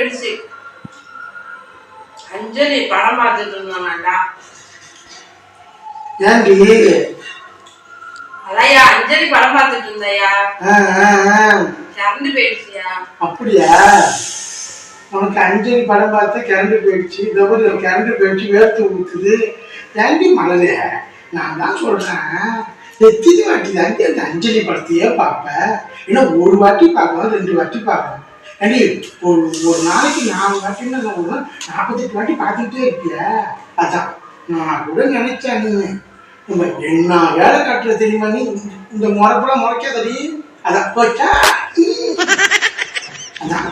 போயிடுச்சு. அஞ்சலி படம் பார்த்துட்டு இருந்தாங்கடா. ஏன்டி? அதையா அஞ்சலி படம் பார்த்துட்டு இருந்தாயா? கரண்ட் போயிடுச்சியா? அப்படியா? உனக்கு அஞ்சலி படம் பார்த்து கரண்ட் போயிடுச்சு. இதோ கரண்ட் போயிடுச்சு, வேர்த்து ஊத்துது. ஏன்டி மழலைய? நான் தான் சொல்றேன், எத்தனை வாட்டி தாண்டி அந்த அஞ்சலி படத்தையே பார்ப்பேன். ஏன்னா ஒரு வாட்டி பார்க்கலாம், 2 வாட்டி பார்க்கலாம். ஏன்டி ஒரு நாளைக்கு 4 வாட்டின்னு 48 வாட்டி பார்த்துக்கிட்டே இருப்பிய. அதான் நான் கூட நினைச்சேன், நீ நம்ம என்ன வேலை கட்டுற தெரியுமா? நீ இந்த முறைப்பெல்லாம் முறைக்காதடி. அதான் போச்சா? அதான்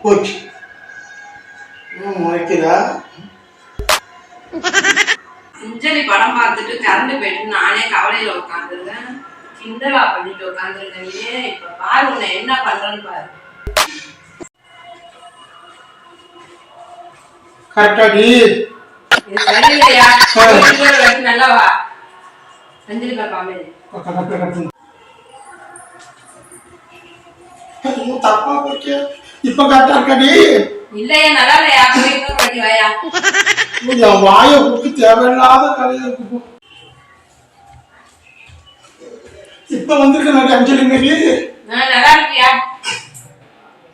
போச்சு. முறைக்கிறா? அஞ்சலி படம் பார்த்துட்டு கரண்ட் போயிட்டு நானே கவலையில உட்காந்துருக்கேன். கிண்டலா பண்ணிட்டு உட்காந்துருக்கேன். இப்ப பாரு உன்னை என்ன பண்றேன்னு பாரு. கரெக்டாடி? சரியில்லையா? நல்லவா அஞ்சலி பாப்பாமே தப்பா போச்சு. இப்ப கரெக்டா இருக்காடி? இல்லையா, நல்லா இல்லையா? இன்னொரு வாட்டி வாயா. என் வாயை போட்டு தேவையில்லாத கலையா இருக்கு. இப்ப வந்திருக்க அஞ்சலி மாரி நல்லா இருக்கியா?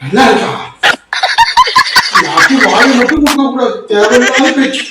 நல்லா இருக்கா? வாயை மட்டும் கொடுக்க கூடாது, தேவையில்லாத பேச்சு.